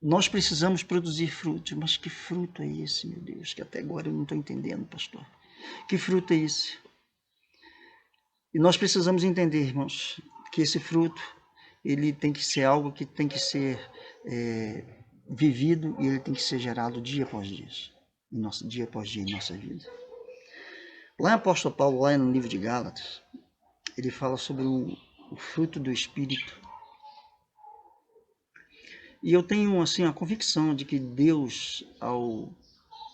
nós precisamos produzir fruto. Mas que fruto é esse, meu Deus, que até agora eu não estou entendendo, pastor? Que fruto é esse? E nós precisamos entender, irmãos, que esse fruto, ele tem que ser algo que tem que ser vivido e ele tem que ser gerado dia após dia em nossa vida. Lá em Apóstolo Paulo, lá no livro de Gálatas, ele fala sobre o fruto do Espírito. E eu tenho assim a convicção de que Deus, ao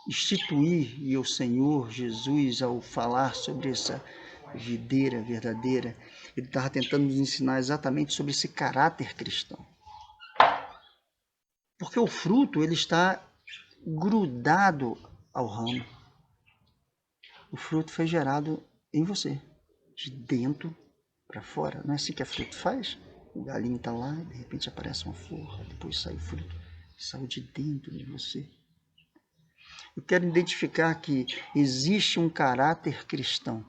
instituir, e o Senhor Jesus, ao falar sobre essa videira verdadeira, ele estava tentando nos ensinar exatamente sobre esse caráter cristão. Porque o fruto, ele está grudado ao ramo. O fruto foi gerado em você, de dentro para fora. Não é assim que a fruto faz? O galinho está lá, de repente aparece uma flor, depois sai o fruto, saiu de dentro de você. Eu quero identificar que existe um caráter cristão,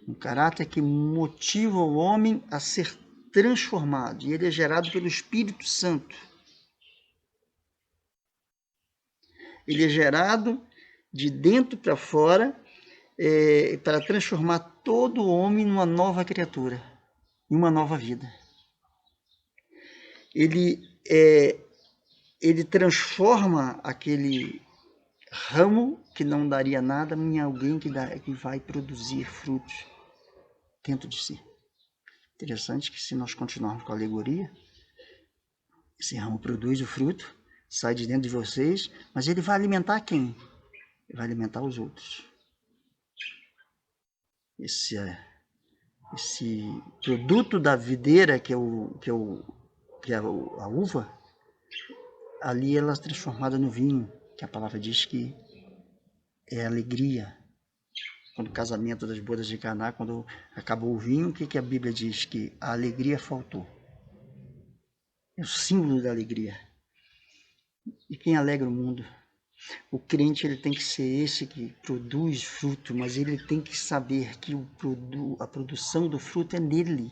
um caráter que motiva o homem a ser transformado, e ele é gerado pelo Espírito Santo. Ele é gerado de dentro para fora, para transformar todo homem numa nova criatura, em uma nova vida. Ele transforma aquele ramo que não daria nada em alguém que vai produzir frutos dentro de si. Interessante que, se nós continuarmos com a alegoria, esse ramo produz o fruto, sai de dentro de vocês, mas ele vai alimentar quem? Ele vai alimentar os outros. Esse produto da videira, que é a uva, ali ela é transformada no vinho, que a palavra diz que é alegria. Quando o casamento das bodas de Caná, quando acabou o vinho, o que a Bíblia diz? Que a alegria faltou. É o símbolo da alegria. E quem alegra o mundo? O crente, ele tem que ser esse que produz fruto, mas ele tem que saber que a produção do fruto é nele.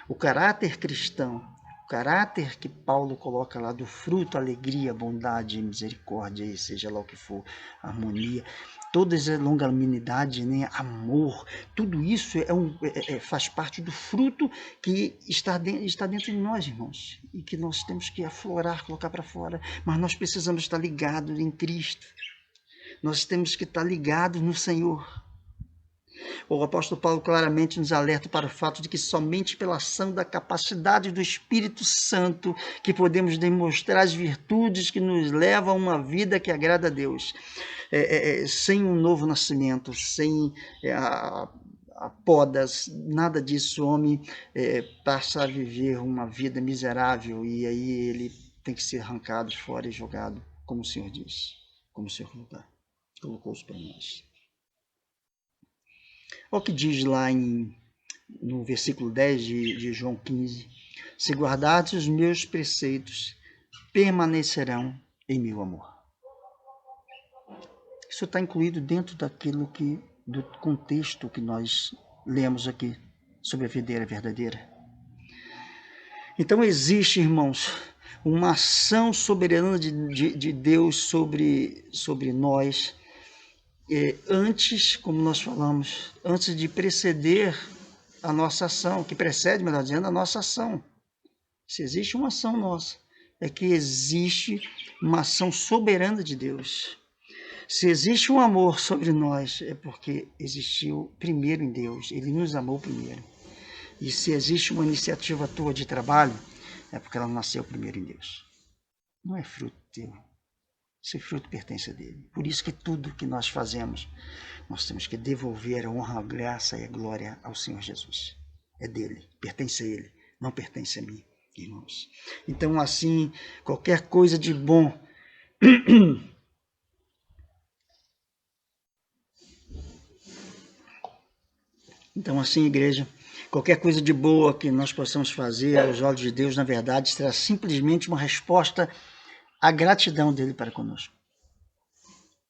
O caráter cristão, o caráter que Paulo coloca lá do fruto, alegria, bondade, misericórdia, seja lá o que for, harmonia, todas as longanimidade, né, amor, tudo isso faz parte do fruto que está dentro de nós, irmãos, e que nós temos que aflorar, colocar para fora, mas nós precisamos estar ligados em Cristo, nós temos que estar ligados no Senhor. O apóstolo Paulo claramente nos alerta para o fato de que somente pela ação da capacidade do Espírito Santo que podemos demonstrar as virtudes que nos levam a uma vida que agrada a Deus. Sem um novo nascimento, sem a podas, nada disso, o homem passa a viver uma vida miserável e aí ele tem que ser arrancado fora e jogado, como o Senhor diz, como o Senhor colocou-os para nós. Olha o que diz lá no versículo 10 de João 15. Se guardardes os meus preceitos, permanecerão em meu amor. Isso está incluído dentro do contexto que nós lemos aqui sobre a videira verdadeira. Então existe, irmãos, uma ação soberana de Deus sobre nós, antes, como nós falamos, antes de preceder a nossa ação, que precede, melhor dizendo, a nossa ação. Se existe uma ação nossa, é que existe uma ação soberana de Deus. Se existe um amor sobre nós, é porque existiu primeiro em Deus, Ele nos amou primeiro. E se existe uma iniciativa tua de trabalho, é porque ela nasceu primeiro em Deus. Não é fruto teu. Esse fruto pertence a dele. Por isso que tudo que nós fazemos, nós temos que devolver a honra, a graça e a glória ao Senhor Jesus. É dele, pertence a ele, não pertence a mim, irmãos. Então, assim, qualquer coisa de bom então, assim, igreja, qualquer coisa de boa que nós possamos fazer aos olhos de Deus, na verdade, será simplesmente uma resposta à gratidão dele para conosco.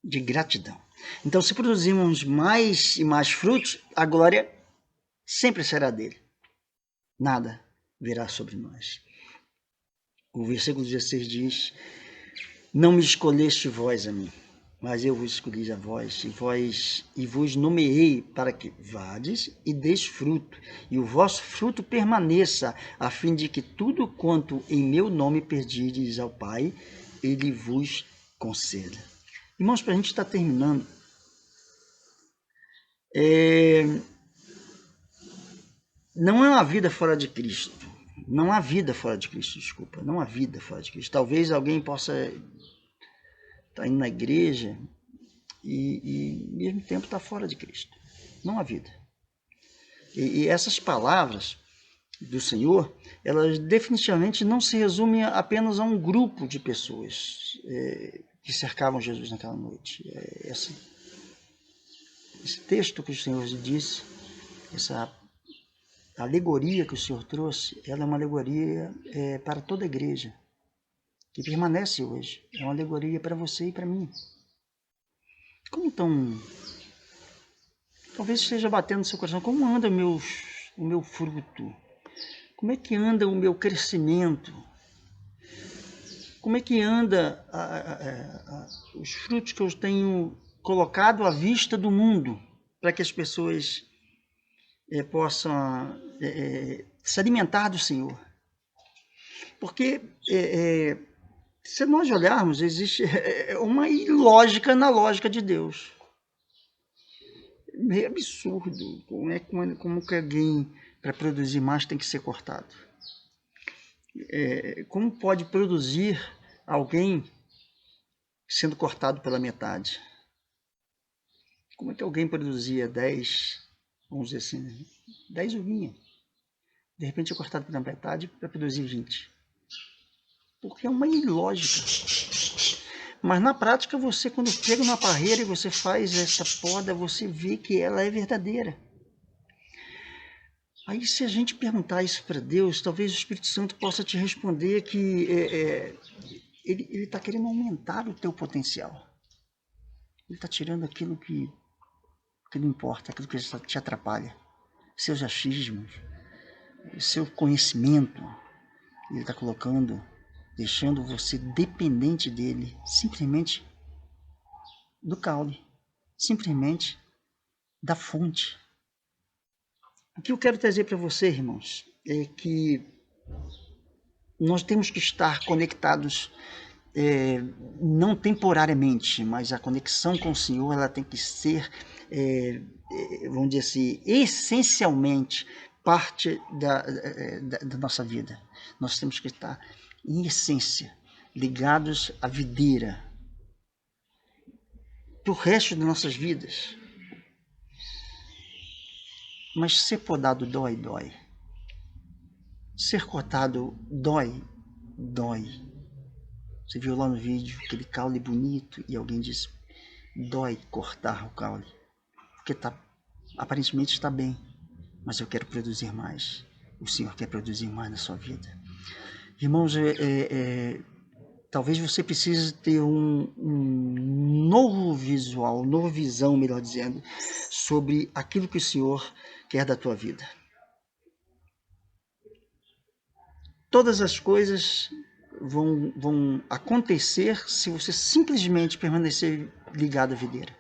De gratidão. Então, se produzirmos mais e mais frutos, a glória sempre será dele. Nada virá sobre nós. O versículo 16 diz: não me escolheste vós a mim, mas eu vos escolhi a vós, e vos nomeei para que vades e deis fruto, e o vosso fruto permaneça, a fim de que tudo quanto em meu nome pedirdes ao Pai, Ele vos conceda. Irmãos, para a gente estar terminando, não é uma vida fora de Cristo. Não há vida fora de Cristo, desculpa. Não há vida fora de Cristo. Talvez alguém possa estar indo na igreja e ao mesmo tempo estar fora de Cristo. Não há vida. E essas palavras do Senhor, elas definitivamente não se resumem apenas a um grupo de pessoas que cercavam Jesus naquela noite. Esse texto que o Senhor disse, essa alegoria que o Senhor trouxe, ela é uma alegoria para toda a igreja, que permanece hoje. É uma alegoria para você e para mim. Como então, talvez esteja batendo no seu coração, como anda o meu fruto? Como é que anda o meu crescimento? Como é que anda os frutos que eu tenho colocado à vista do mundo, para que as pessoas possam se alimentar do Senhor? Porque se nós olharmos, existe uma ilógica na lógica de Deus. Meio absurdo. Como que alguém, para produzir mais, tem que ser cortado? Como pode produzir alguém sendo cortado pela metade? Como é que alguém produzia 10, vamos dizer assim, 10 uvinhas? De repente é cortado pela metade para produzir 20. Porque é uma ilógica. Mas na prática, você, quando pega uma parreira e você faz essa poda, você vê que ela é verdadeira. Aí, se a gente perguntar isso para Deus, talvez o Espírito Santo possa te responder que ele está querendo aumentar o teu potencial. Ele está tirando aquilo que não importa, aquilo que te atrapalha. Seus achismos, seu conhecimento, ele está colocando, deixando você dependente dele, simplesmente do caule, simplesmente da fonte. O que eu quero trazer para você, irmãos, é que nós temos que estar conectados, não temporariamente, mas a conexão com o Senhor, ela tem que ser, vamos dizer assim, essencialmente parte da nossa vida. Nós temos que estar, em essência, ligados à videira do resto das nossas vidas. Mas ser podado dói. Ser cortado dói. Você viu lá no vídeo aquele caule bonito e alguém disse, dói cortar o caule. Porque aparentemente está bem, mas eu quero produzir mais. O Senhor quer produzir mais na sua vida. Irmãos, talvez você precise ter um novo visual, nova visão, melhor dizendo, sobre aquilo que o Senhor quer da tua vida. Todas as coisas vão acontecer se você simplesmente permanecer ligado à videira,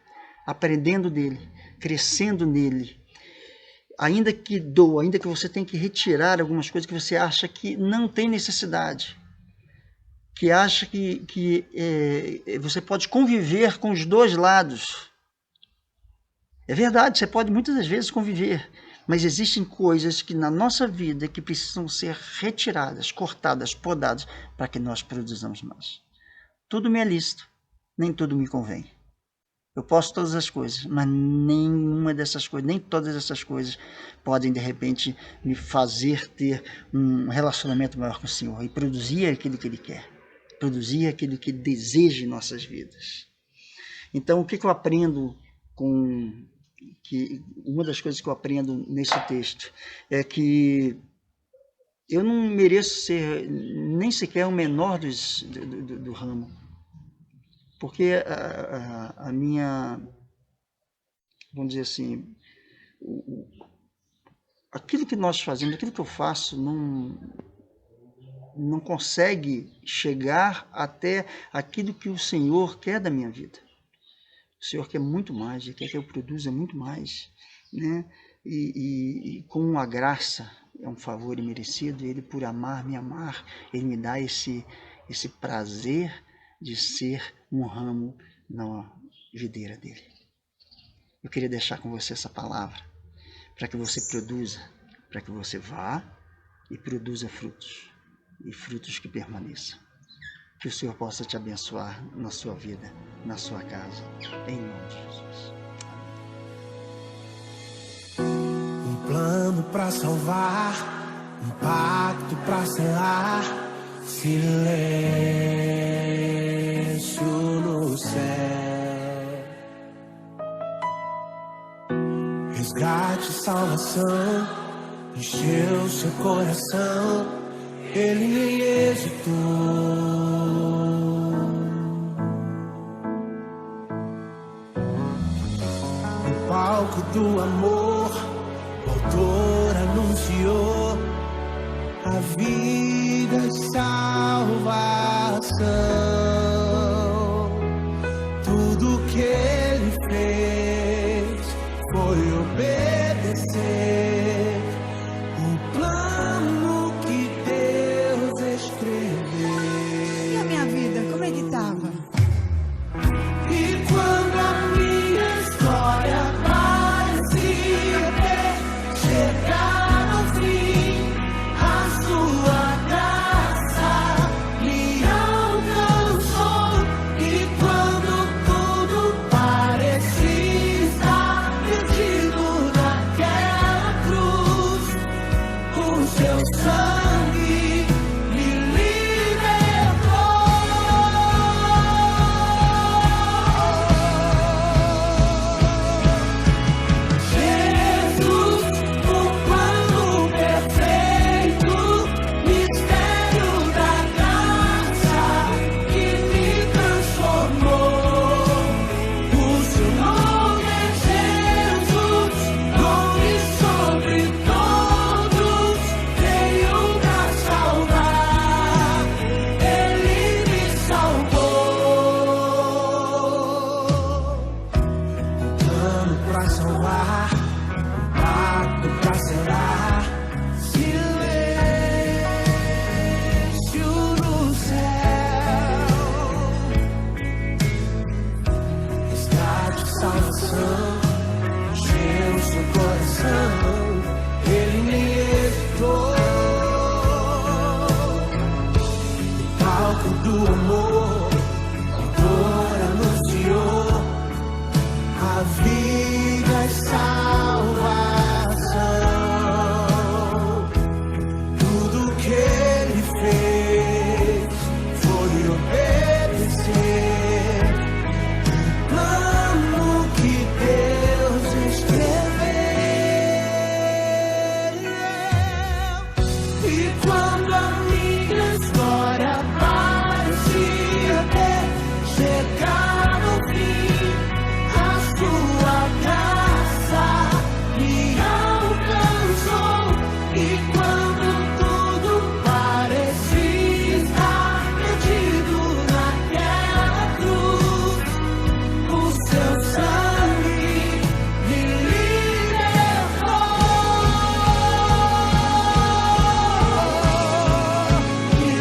aprendendo dele, crescendo nele. Ainda que doa, ainda que você tenha que retirar algumas coisas que você acha que não tem necessidade, que acha que você pode conviver com os dois lados. É verdade, você pode muitas das vezes conviver, mas existem coisas que na nossa vida que precisam ser retiradas, cortadas, podadas, para que nós produzamos mais. Tudo me é lícito, nem tudo me convém. Eu posso todas as coisas, mas nenhuma dessas coisas, nem todas essas coisas podem, de repente, me fazer ter um relacionamento maior com o Senhor e produzir aquilo que Ele quer, produzir aquilo que Ele deseja em nossas vidas. Então, o que eu aprendo uma das coisas que eu aprendo nesse texto é que eu não mereço ser nem sequer o menor do ramo. Porque a minha, vamos dizer assim, aquilo que nós fazemos, aquilo que eu faço, não consegue chegar até aquilo que o Senhor quer da minha vida. O Senhor quer muito mais, Ele quer que eu produza muito mais, né? E com a graça, é um favor imerecido, Ele por me amar, Ele me dá esse prazer de ser um ramo na videira dele. Eu queria deixar com você essa palavra, para que você produza, para que você vá e produza frutos, e frutos que permaneçam. Que o Senhor possa te abençoar na sua vida, na sua casa, em nome de Jesus. Um plano para salvar, um pacto para selar, silêncio no céu. Resgate, salvação, encheu seu coração, Ele em êxito. No palco do amor, o autor anunciou a vida e salvação. Tudo que ele fez foi obedecer o plano que Deus escreveu. E a minha vida, como é que tava? E quando a minha história parecia ter chegado ao fim, a sua graça me alcançou. E quando tudo parecia estar perdido naquela cruz, o seu sangue me Jesus, o plano perfeito, mistério da graça que me transformou. O seu nome é Jesus, nome sobre todos, veio pra salvar, ele me salvou. O plano pra salvar, o pacto pra selar, silêncio no céu, resgate, salvação, encheu seu coração, ele me hesitou. No palco do amor, a dor anunciou a vida e salvação. Tudo que ele fez foi obedecer o plano que Deus escreveu. E quando a minha história parecia ter chegado ao fim, a sua graça me alcançou. E quando tudo parecia estar perdido naquela cruz, o seu sangue me libertou. Me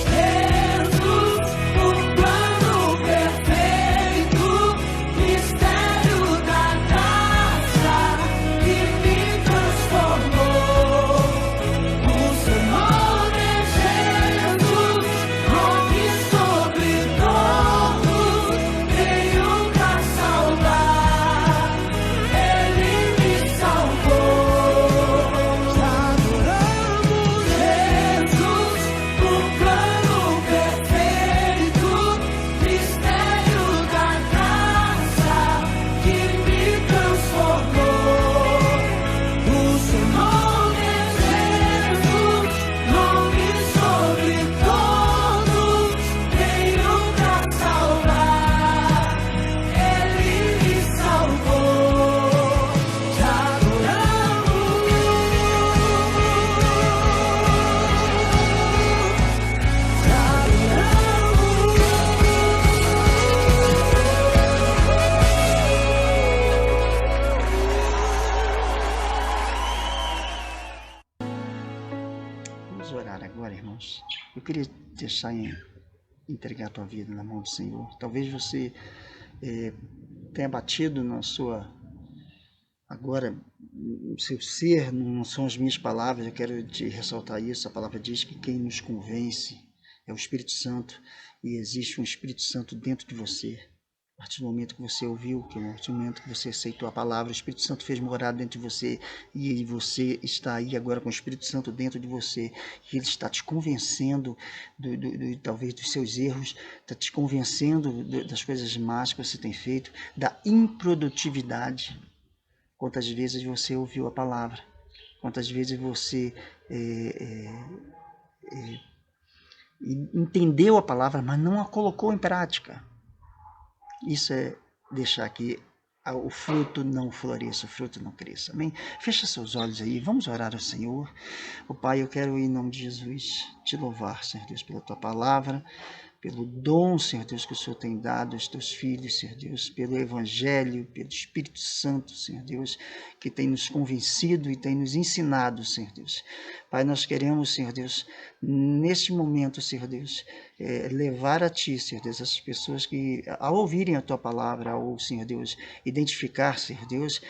Jesus, o plano perfeito, mistério da graça que me transformou. O seu nome é Jesus, nome sobre todos, veio pra salvar, ele me salvou. Te adoramos, Jesus, o plano perfeito, mistério da graça que me transformou. O seu nome é Jesus, nome sobre todos, veio pra salvar, ele me salvou. Te adoramos, te Vamos orar agora, irmãos. Eu queria entregar a tua vida na mão do Senhor. Talvez você tenha batido na sua... Agora, o seu ser, não são as minhas palavras, eu quero te ressaltar isso. A palavra diz que quem nos convence é o Espírito Santo, e existe um Espírito Santo dentro de você. A partir do momento que você ouviu, que a partir do momento que você aceitou a palavra, o Espírito Santo fez morada dentro de você, e você está aí agora com o Espírito Santo dentro de você, e ele está te convencendo talvez dos seus erros, está te convencendo das coisas más que você tem feito, da improdutividade. Quantas vezes você ouviu a palavra, quantas vezes você entendeu a palavra, mas não a colocou em prática. Isso é deixar que o fruto não floresça, o fruto não cresça. Amém? Fecha seus olhos aí, vamos orar ao Senhor. Pai, eu quero, em nome de Jesus, te louvar, Senhor Deus, pela tua palavra, pelo dom, Senhor Deus, que o Senhor tem dado aos teus filhos, Senhor Deus, pelo Evangelho, pelo Espírito Santo, Senhor Deus, que tem nos convencido e tem nos ensinado, Senhor Deus. Pai, nós queremos, Senhor Deus, neste momento, Senhor Deus, levar a Ti, Senhor Deus, essas pessoas que, ao ouvirem a Tua palavra, ao, Senhor Deus, identificar, Senhor Deus,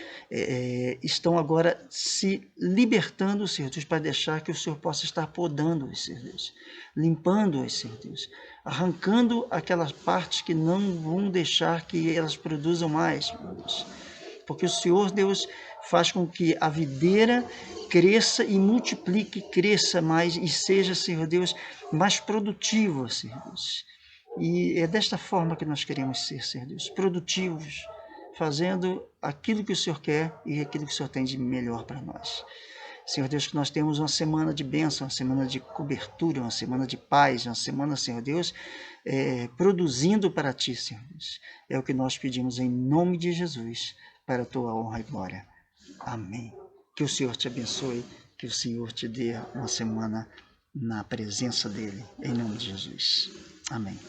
estão agora se libertando, Senhor Deus, para deixar que o Senhor possa estar podando-os, Senhor Deus, limpando-os, Senhor Deus, arrancando aquelas partes que não vão deixar que elas produzam mais, meu Deus. Porque o Senhor, Deus, faz com que a videira cresça e multiplique, cresça mais e seja, Senhor Deus, mais produtiva, Senhor Deus. E é desta forma que nós queremos ser, Senhor Deus, produtivos, fazendo aquilo que o Senhor quer e aquilo que o Senhor tem de melhor para nós. Senhor Deus, que nós temos uma semana de bênção, uma semana de cobertura, uma semana de paz, uma semana, Senhor Deus, produzindo para Ti, Senhor Deus. É o que nós pedimos em nome de Jesus, para a Tua honra e glória. Amém. Que o Senhor te abençoe, que o Senhor te dê uma semana na presença dEle, em nome de Jesus. Amém.